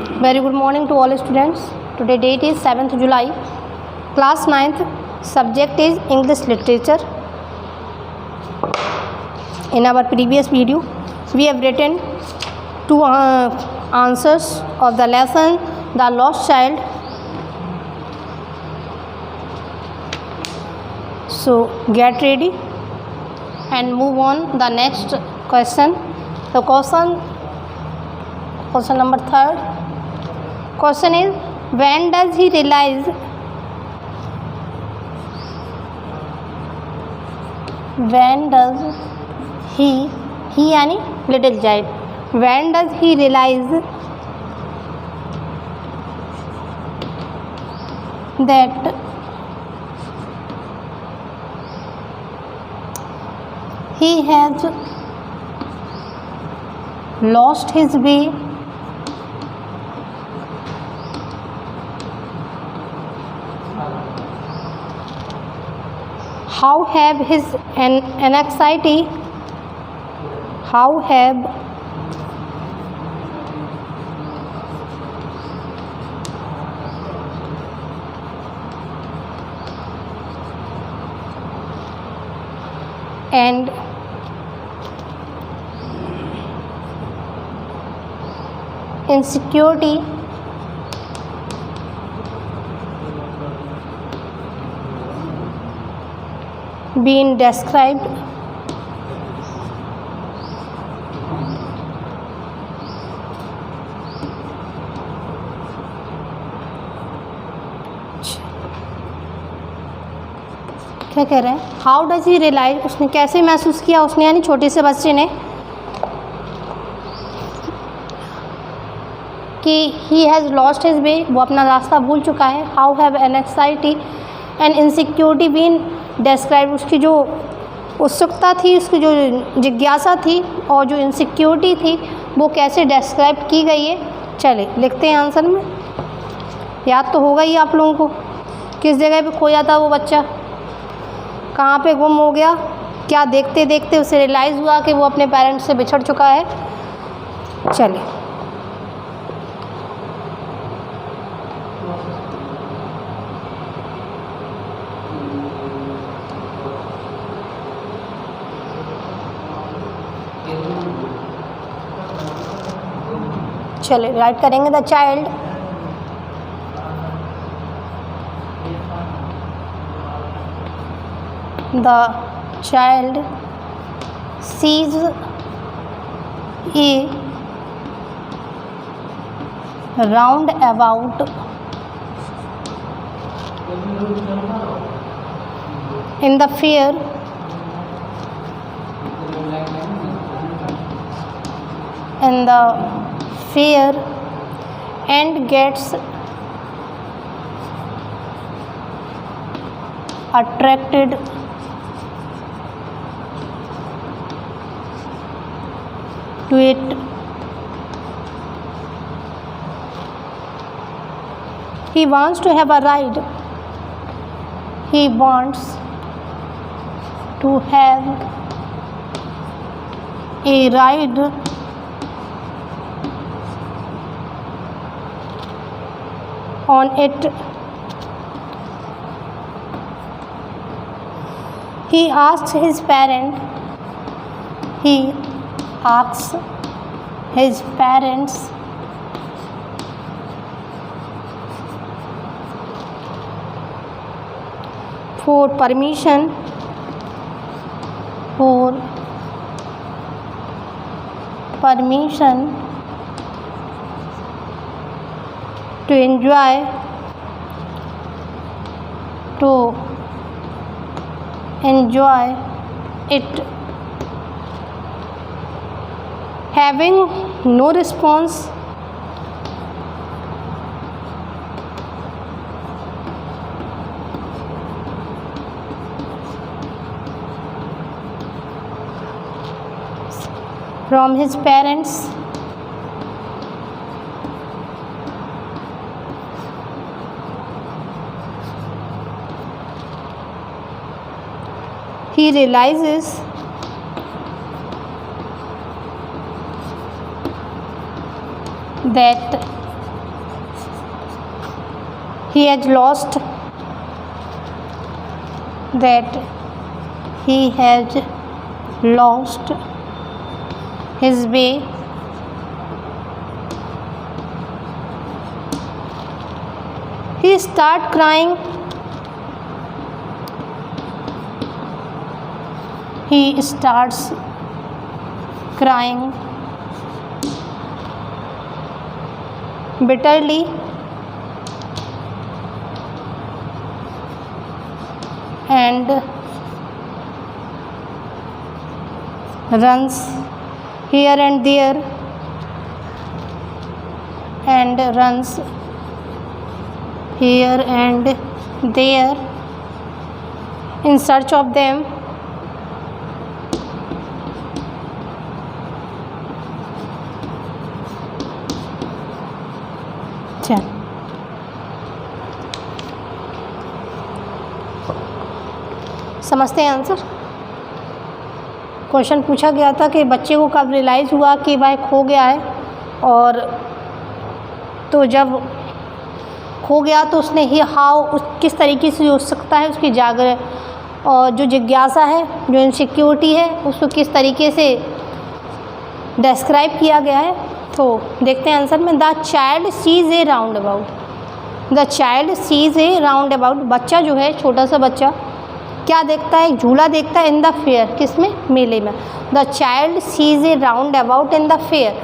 Very good morning to all students. Today date is 7th July. Class 9th. Subject is English Literature. In our previous video, we have written two answers of the lesson The Lost Child. So get ready and move on the next question. The question number 3rd. Question is, when does he realize he यानी little child, when does he realize that he has lost his way? How have his anxiety, and insecurity been described क्या कह रहे हैं? How does he realise, उसने कैसे महसूस किया, उसने यानी छोटे से बच्चे ने, कि he has lost his way, वो अपना रास्ता भूल चुका है. How have anxiety and insecurity been describe, उसकी जो उत्सुकता थी, उसकी जो जिज्ञासा थी और जो इनसिक्योरिटी थी वो कैसे डिस्क्राइब की गई है. चले लिखते हैं आंसर में. याद तो होगा ही आप लोगों को, किस जगह पे खो जाता वो बच्चा, कहाँ पे गुम हो गया, क्या देखते देखते उसे रियलाइज़ हुआ कि वो अपने पेरेंट्स से बिछड़ चुका है. चले राइट करेंगे. The child sees a roundabout in the fair and gets attracted to it. He wants to have a ride. He wants to have a ride on it. He asks his parents for permission to enjoy it. Having no response, from his parents, he realizes that he has lost, that he has lost his way, he start crying, he starts crying bitterly, and runs here and there, and runs here and there in search of them. चल समझते हैं answer. Question पूछा गया था कि बच्चे को कब रियलाइज़ हुआ कि वह खो गया है, और तो जब खो गया तो उसने ही किस तरीके से हो सकता है उसकी और जो जिज्ञासा है, जो इनसिक्योरिटी है, उसको किस तरीके से डिस्क्राइब किया गया है। तो देखते हैं आंसर में। The child sees a roundabout, the child sees a roundabout, बच्चा जो है, छोटा सा बच्चा क्या देखता है, एक झूला देखता है इन द फेयर, किसमें, मेले में। The child sees a roundabout in the fair,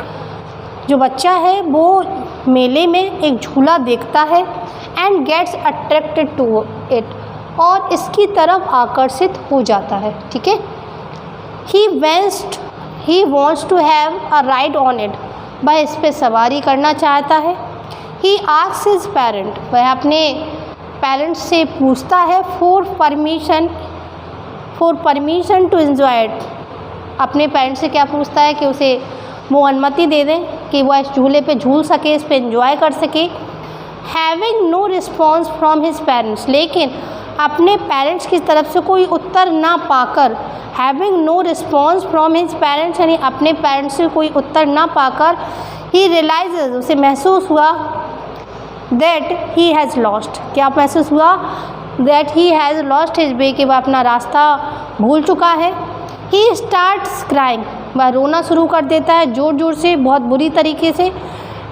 जो बच्चा है वो मेले में एक झूला देखता है, and gets attracted to it, और इसकी तरफ आकर्षित हो जाता है। ठीक है। He wants to have a ride on it, वह इस पर सवारी करना चाहता है। ही आस्क्स हिज पेरेंट, वह अपने पेरेंट्स से पूछता है for permission to enjoy it, अपने पेरेंट्स से क्या पूछता है कि उसे वो अनुमति दे दें कि वह इस झूले पे झूल सके, इस पे एंजॉय कर सके। Having no response from his parents, लेकिन अपने पेरेंट्स की तरफ से कोई उत्तर ना पाकर, having no response from his parents, यानी अपने पेरेंट्स से कोई उत्तर ना पाकर, ही रियलाइजेज, उसे महसूस हुआ दैट ही हैज़ लॉस्ट, क्या महसूस हुआ, that he has lost his वे, कि वह अपना रास्ता भूल चुका है। ही स्टार्ट्स क्राइंग, वह रोना शुरू कर देता है ज़ोर ज़ोर से, बहुत बुरी तरीके से।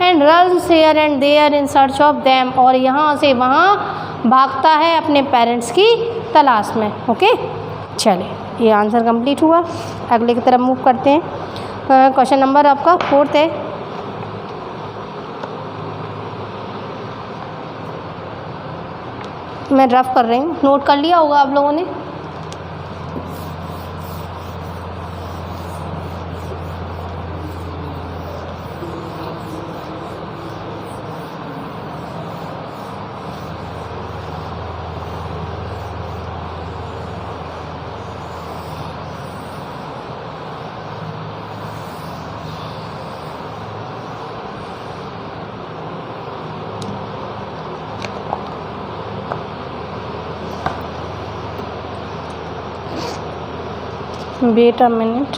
And runs here and there in search of them, और यहाँ से वहाँ भागता है अपने पेरेंट्स की तलाश में। ओके, चलिए ये आंसर कंप्लीट हुआ। अगले की तरफ मूव करते हैं। क्वेश्चन नंबर आपका 4 है। मैं रफ कर रही हूँ, नोट कर लिया होगा आप लोगों ने। वेट अ मिनट,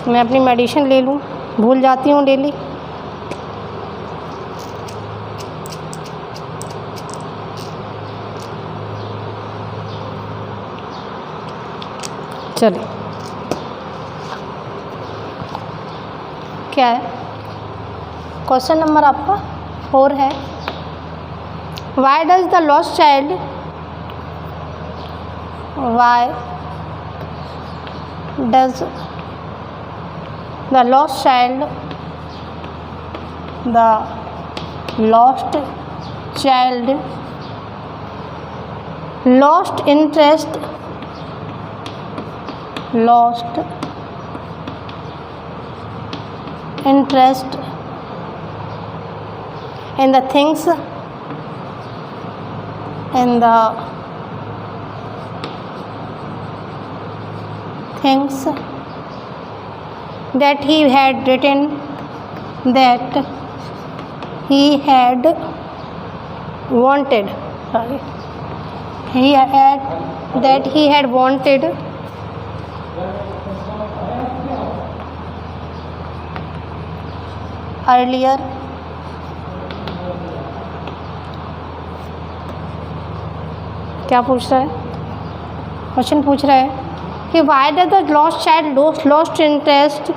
मैं अपनी मेडिसिन ले लूँ, भूल जाती हूँ डेली। चलिए क्या है, क्वेश्चन नंबर आपका 4 है। Why does the lost child lost interest in the things that he had written, that he had wanted, he had wanted earlier. क्या पूछ रहा है? क्वेश्चन पूछ रहा है कि why does the lost child lost interest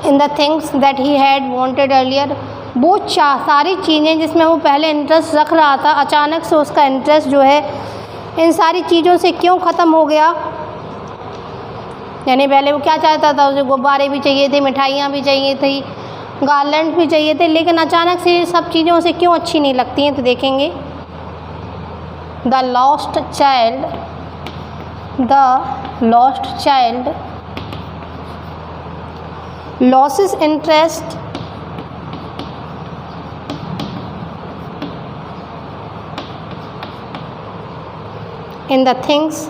in the things that he had wanted earlier. वो सारी चीज़ें जिसमें वो पहले इंटरेस्ट रख रहा था, अचानक से उसका इंटरेस्ट जो है इन सारी चीज़ों से क्यों ख़त्म हो गया. यानी पहले वो क्या चाहता था, उसे गुब्बारे भी चाहिए थे, मिठाइयाँ भी चाहिए थी, गार्लैंड भी चाहिए थे, लेकिन अचानक से ये सब चीज़ें उसे क्यों अच्छी नहीं लगती हैं. तो देखेंगे the lost child loses interest in the things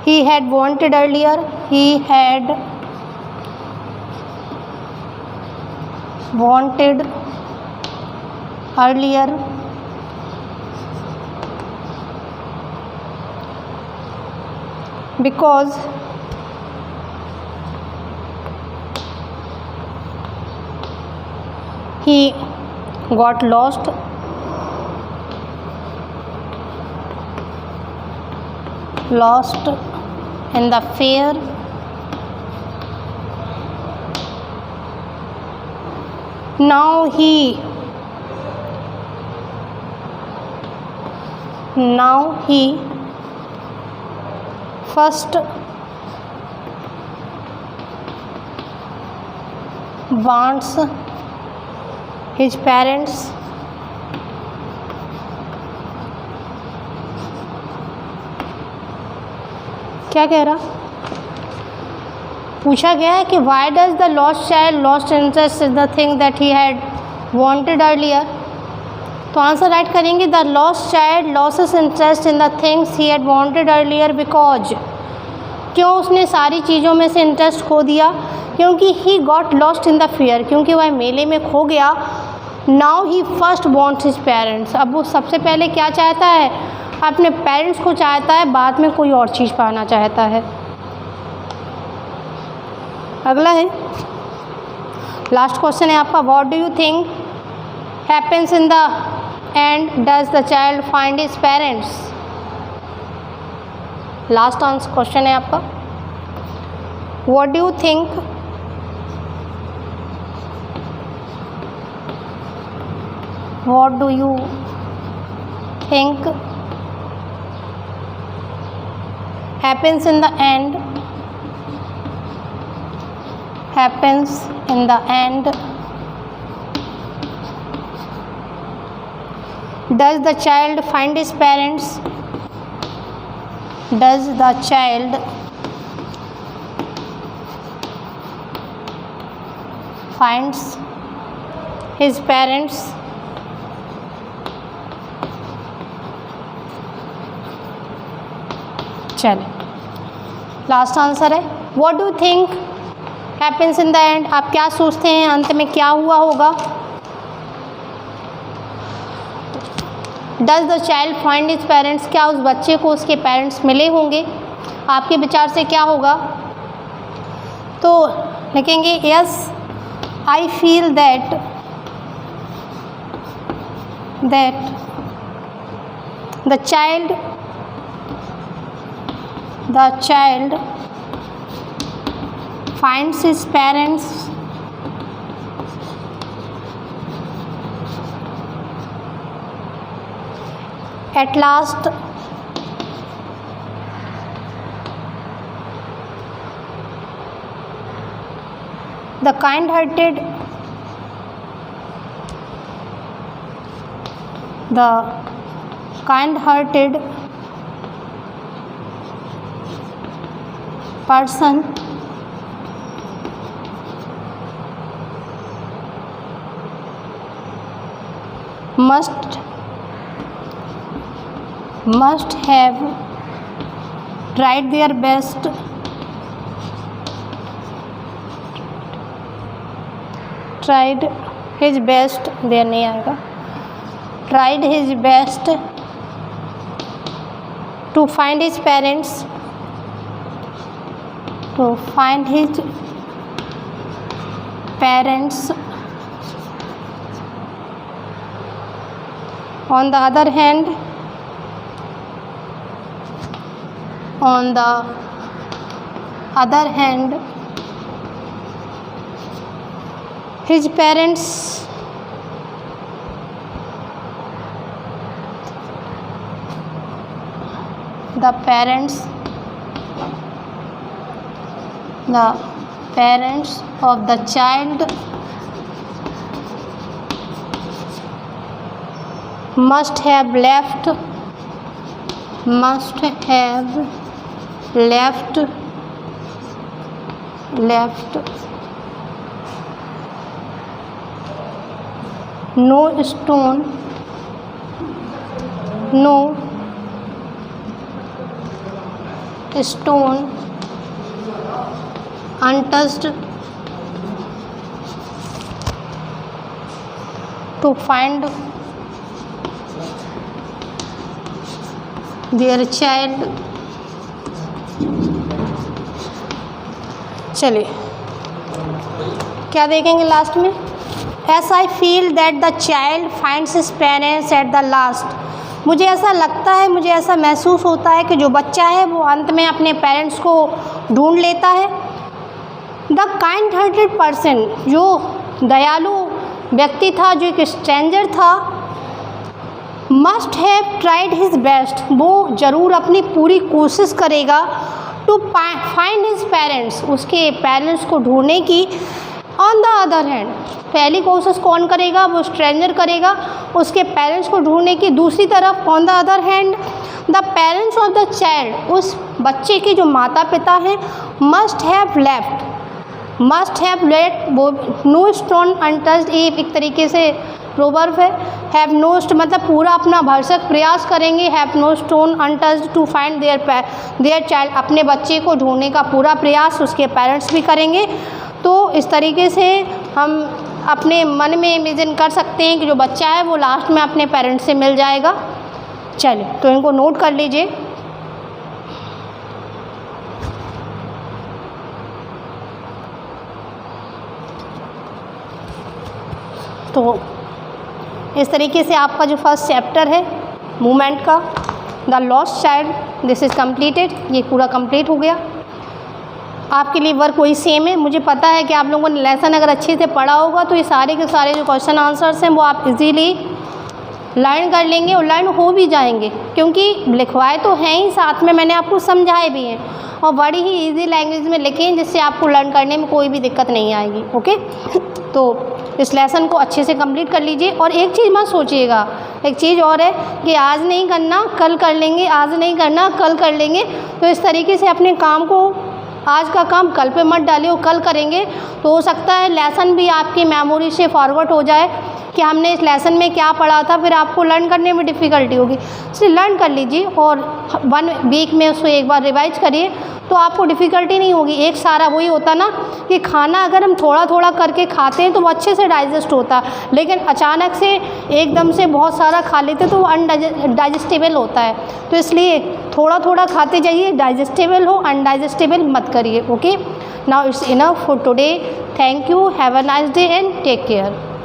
he had wanted earlier. He had wanted earlier because he got lost in the fear. Now he first wants his parents क्या कह रहा, पूछा गया है कि why does the lost child lost interest in the thing that he had wanted earlier. तो answer right करेंगे the lost child losses interest in the things he had wanted earlier because. क्यों उसने सारी चीज़ों में से इंटरेस्ट खो दिया? क्योंकि he got lost in the fear, क्योंकि वह मेले में खो गया. Now he first wants his parents. अब वो सबसे पहले क्या चाहता है? अपने पेरेंट्स को चाहता है, बाद में कोई और चीज़ पाना चाहता है. अगला है, लास्ट क्वेश्चन है आपका, what do you think happens in the end does the child find his parents. Last answer question है आपका, what do you think happens in the end does the child find his parents. Does the child finds his parents. चले, last answer है, what do think happens in the end. आप क्या सोचते हैं अंत में क्या हुआ होगा? Does the child find his parents. क्या उस बच्चे को उसके पेरेंट्स मिले होंगे? आपके विचार से क्या होगा? तो लिखेंगे yes I feel that the child finds his parents at last. The kind-hearted person must have tried their best there नहीं आएगा, tried his best to find his parents, to find his parents. On the other hand, on the other hand, his parents the parents of the child must have left no stone untouched to find their child. चलिए क्या देखेंगे last में? As I feel that the child finds his parents at the last. मुझे ऐसा लगता है, मुझे ऐसा महसूस होता है कि जो बच्चा है वो अंत में अपने पेरेंट्स को ढूंढ लेता है. द काइंड हार्टेड पर्सन, जो दयालु व्यक्ति था, जो एक स्ट्रेंजर था, must have tried his best, वो ज़रूर अपनी पूरी कोशिश करेगा टू फाइंड हिज पेरेंट्स, उसके पेरेंट्स को ढूंढने की. ऑन द अदर हैंड, पहली कोशिश कौन करेगा? वो स्ट्रेंजर करेगा उसके पेरेंट्स को ढूंढने की. दूसरी तरफ on the other hand the parents of the child, उस बच्चे के जो माता पिता हैं, मस्ट हैव लेट वो नो स्टोन अनटच्ड. ये एक तरीके से प्रोवर्ब है. हैव नो मतलब पूरा अपना भरसक प्रयास करेंगे. Have no stone untouched to find their child, अपने बच्चे को ढूंढने का पूरा प्रयास उसके पेरेंट्स भी करेंगे. तो इस तरीके से हम अपने मन में इमेजिन कर सकते हैं कि जो बच्चा है वो लास्ट में अपने पेरेंट्स से मिल जाएगा. चलिए तो इनको नोट कर लीजिए. तो इस तरीके से आपका जो फर्स्ट चैप्टर है मूवमेंट का, the lost child, this is completed. ये पूरा कंप्लीट हो गया. आपके लिए वर्क वही सेम है. मुझे पता है कि आप लोगों ने लेसन अगर अच्छे से पढ़ा होगा तो ये सारे के सारे जो क्वेश्चन आंसर्स हैं वो आप इजीली लर्न कर लेंगे और लर्न हो भी जाएंगे, क्योंकि लिखवाए तो हैं ही, साथ में मैंने आपको समझाए भी हैं और बड़ी ही इजी लैंग्वेज में लिखे हैं, जिससे आपको लर्न करने में कोई भी दिक्कत नहीं आएगी. ओके, तो इस लेसन को अच्छे से कंप्लीट कर लीजिए. और एक चीज़ मत सोचिएगा, एक चीज़ और है कि आज नहीं करना कल कर लेंगे, आज नहीं करना कल कर लेंगे. तो इस तरीके से अपने काम को, आज का काम कल पे मत डालिए, वो कल करेंगे तो हो सकता है लेसन भी आपकी मेमोरी से फॉरवर्ड हो जाए कि हमने इस लेसन में क्या पढ़ा था, फिर आपको लर्न करने में डिफ़िकल्टी होगी. इसलिए लर्न कर लीजिए और 1 वीक में उसको एक बार रिवाइज करिए तो आपको डिफ़िकल्टी नहीं होगी. एक सारा वही होता ना कि खाना अगर हम थोड़ा थोड़ा करके खाते हैं तो वो अच्छे से डाइजेस्ट होता है, लेकिन अचानक से एकदम से बहुत सारा खा लेते तो वो अनडाइजेस्टेबल होता है. तो इसलिए थोड़ा थोड़ा खाते जाइए, डाइजेस्टेबल हो, अनडाइजेस्टेबल मत करिए. Okay, now it's enough for today. Thank you, have a nice day and take care.